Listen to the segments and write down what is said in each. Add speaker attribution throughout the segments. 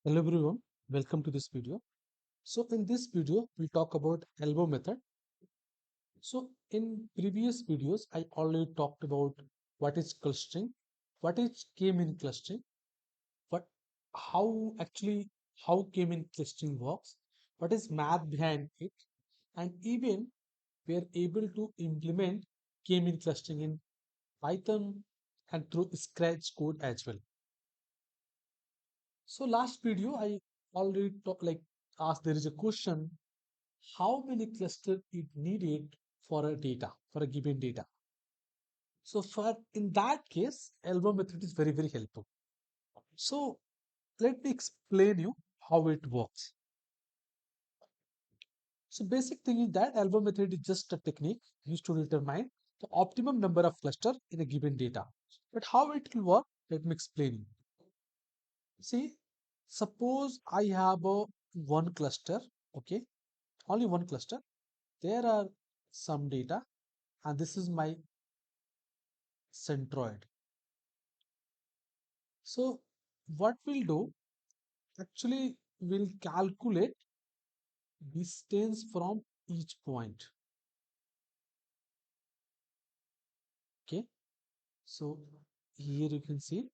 Speaker 1: Hello everyone, welcome to this video. So in this video, we'll talk about elbow method. So in previous videos, I already talked about what is clustering, what is k-mean clustering, what how actually how k-mean clustering works, what is math behind it, and even we are able to implement k-mean clustering in Python and through Scratch code as well. So last video, I already talked like asked there is a question how many cluster it needed for a data for a given data. So for in that case elbow method is very helpful. So let me explain you how it works. So basic thing is that elbow method is just a technique used to determine the optimum number of cluster in a given data. But how it will work, let me explain you. See, suppose I have a one cluster, okay, only one cluster. There are some data and this is my centroid. So what we'll do, actually we'll calculate distance from each point. Okay. So here you can see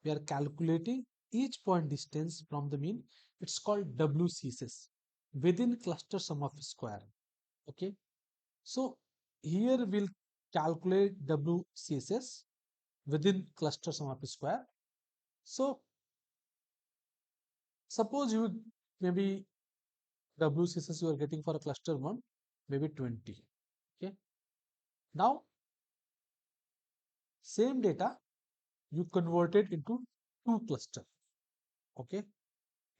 Speaker 1: we are calculating each point distance from the mean. It's called WCSS within cluster sum of square. Okay. So here we'll calculate WCSS within cluster sum of square. So suppose you maybe WCSS you are getting for a cluster 1 maybe 20. Okay. Now same data you convert it into two cluster. Okay.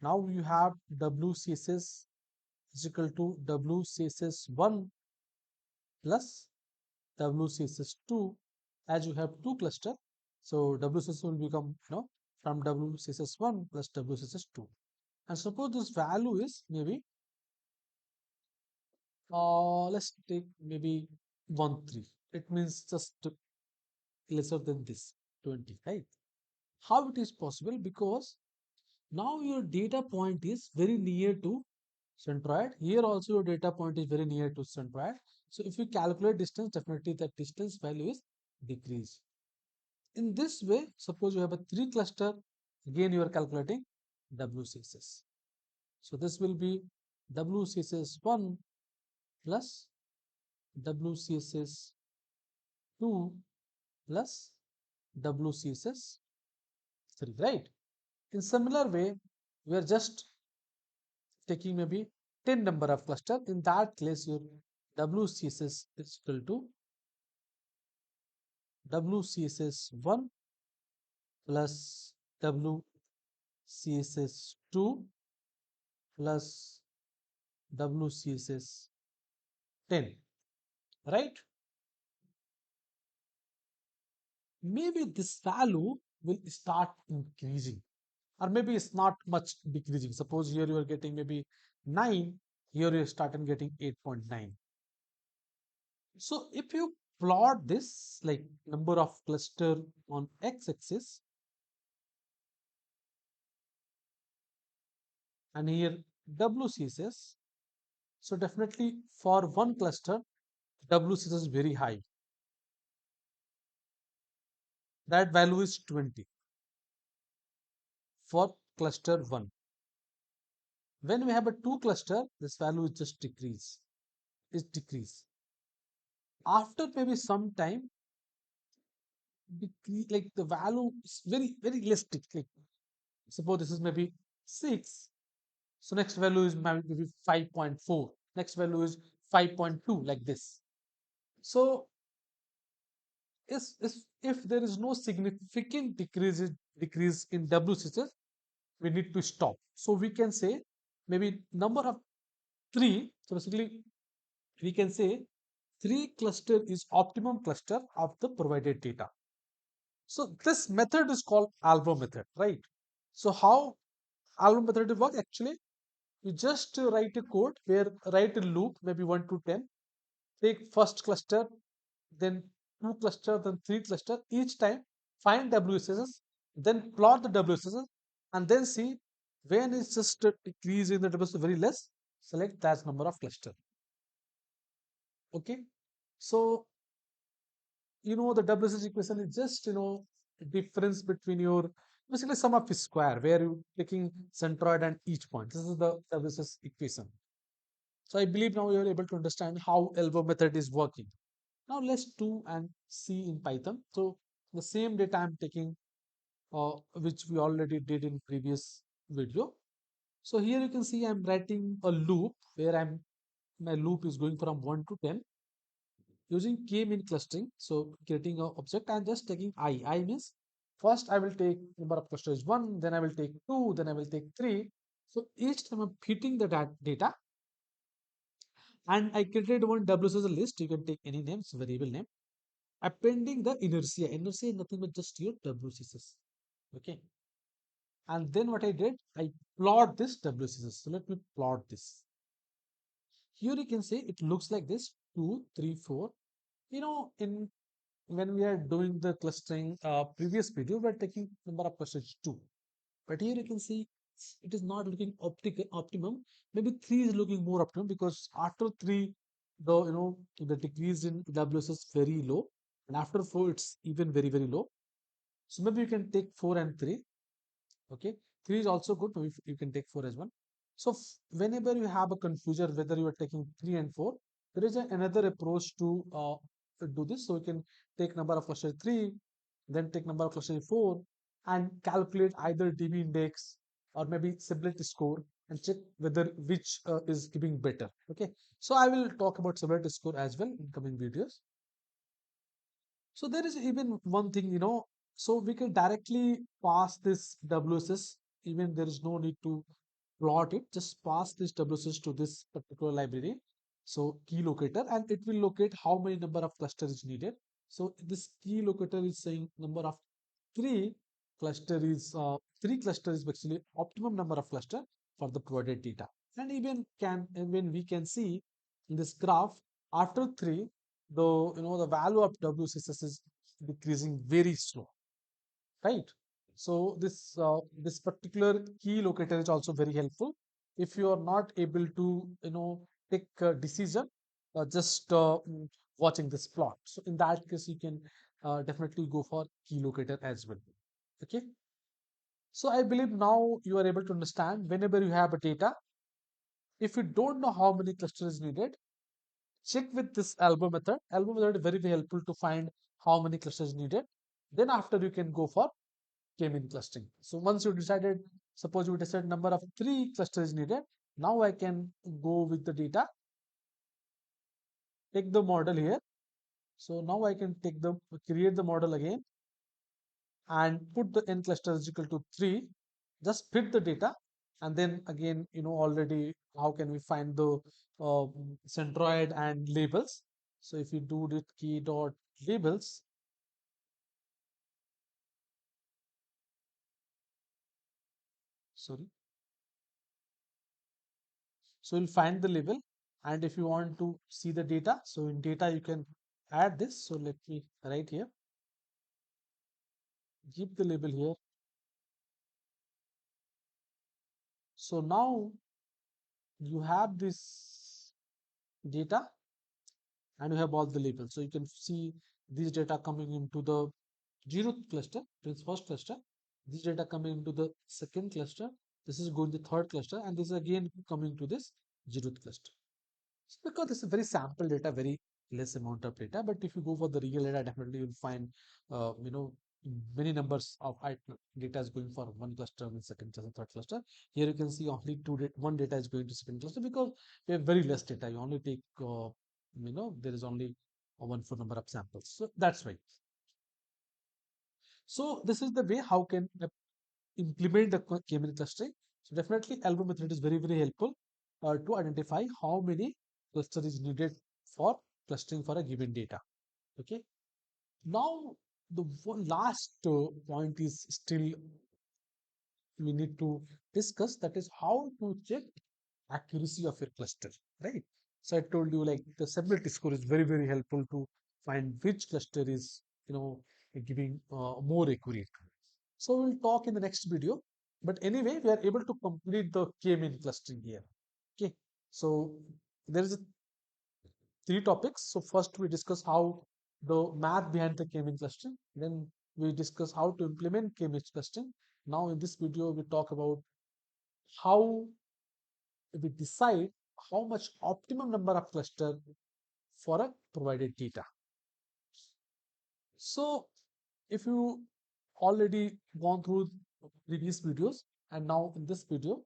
Speaker 1: Now you have WCSS is equal to WCSS1 plus WCSS2 as you have two cluster. So WCSS will become from WCSS1 plus WCSS2. And suppose this value is maybe let's take maybe 1 3. It means just lesser than this 20, right? How it is possible? Because now your data point is very near to centroid. Here also your data point is very near to centroid. So if you calculate distance, definitely that distance value is decreased. In this way, suppose you have a 3 cluster, again you are calculating WCSS. So this will be WCSS1 plus WCSS2 plus WCSS3, right? In similar way, we are just taking maybe 10 number of cluster. In that case, your WCSS is equal to WCSS1 plus WCSS2 plus WCSS10, right? Maybe this value will start increasing, or maybe it's not much decreasing. Suppose here you are getting maybe 9, here you start and getting 8.9. So if you plot this like number of cluster on x-axis and here WCSS, so definitely for one cluster WCSS is very high. That value is 20 for cluster 1. When we have a 2 cluster, this value is just decrease. After maybe some time, like the value is very less. Like suppose this is maybe 6. So next value is maybe 5.4. Next value is 5.2 like this. So if there is no significant decrease in WCSS, we need to stop. So we can say maybe number of 3. So basically we can say 3 cluster is optimum cluster of the provided data. So this method is called algo method, right? So how algo method will work? Actually, you just write a code where write a loop maybe 1 to 10. Take first cluster, then 2 cluster, then 3 cluster. Each time find WSS, then plot the WSS, and then see When it's just a decrease in the WCSS very less, select that number of cluster. Okay. So, the WCSS equation is just, difference between your basically sum of square where you taking centroid and each point. This is the WCSS equation. So I believe now you are able to understand how elbow method is working. Now let's do and see in Python. So the same data I'm taking, which we already did in previous video. So here you can see I'm writing a loop where my loop is going from 1 to 10 using k-mean clustering. So creating an object and just taking I. I means first I will take number of clusters 1, then I will take 2, then I will take 3. So each time I'm fitting the data, and I created one WCSS list. You can take any names, variable name, appending the inertia. Inertia is nothing but just your WCSS. Okay. And then what I did, I plot this WCSS. So let me plot this. Here you can see it looks like this: 2, 3, 4. In when we are doing the clustering previous video, we are taking number of clusters 2. But here you can see it is not looking optimum. Maybe 3 is looking more optimum because after 3, the decrease in WS is very low, and after 4, it's even very, very low. So maybe you can take 4 and 3. Okay, 3 is also good. Maybe you can take 4 as well. So whenever you have a confusion whether you are taking 3 and 4, there is another approach to do this. So you can take number of cluster 3, then take number of cluster 4, and calculate either DB index or maybe stability score and check whether which is giving better. Okay, so I will talk about stability score as well in coming videos. So there is even one thing, so we can directly pass this WSS, even there is no need to plot it, just pass this WSS to this particular library. So key locator, and it will locate how many number of clusters is needed. So this key locator is saying number of three three cluster is actually optimum number of cluster for the provided data. And when we can see in this graph after three, the value of WCSS is decreasing very slow, right? So this particular key locator is also very helpful if you are not able to take a decision just watching this plot. So in that case, you can definitely go for key locator as well. Okay. So I believe now you are able to understand whenever you have a data, if you don't know how many clusters is needed, check with this elbow method. Elbow method is very, very helpful to find how many clusters needed. Then after you can go for k-mean clustering. So once you decided, suppose you decide number of 3 clusters needed, now I can go with the data, take the model here. So now I can create the model again and put the n cluster is equal to 3, just fit the data, and then again, already how can we find the centroid and labels. So if you do the key dot labels, sorry, so you'll find the label. And if you want to see the data, so in data you can add this. So let me write here, keep the label here. So now you have this data and you have all the labels. So you can see these data coming into the 0th cluster, this first cluster. This data coming into the second cluster. This is going to the third cluster, and this is again coming to this 0th cluster. So because this is very sample data, very less amount of data. But if you go for the real data, definitely you'll find, many numbers of data is going for one cluster, and second cluster, third cluster. Here you can see only one data is going to second cluster because we have very less data. You only take, there is only a 1 4 number of samples. So that's why. So this is the way how can implement the k-mean clustering. So definitely algo method is very, very helpful to identify how many cluster is needed for clustering for a given data. Okay. Now the last point is still we need to discuss, that is how to check accuracy of your cluster, right? So I told you like the stability score is very, very helpful to find which cluster is giving more accurate. So we'll talk in the next video But anyway, we are able to complete the k-mean clustering here. Okay, so there is three topics. So first we discuss how the math behind the k-mean clustering. Then we discuss how to implement k-mean clustering. Now in this video, we talk about how we decide how much optimum number of cluster for a provided data. So if you already gone through previous videos and now in this video,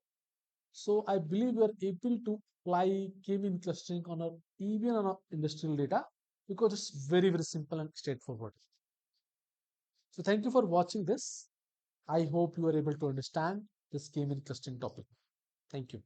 Speaker 1: so I believe we are able to apply k-mean clustering on a even on a industrial data because it's very very simple and straightforward. So thank you for watching this. I hope you are able to understand this k-mean clustering topic. Thank you.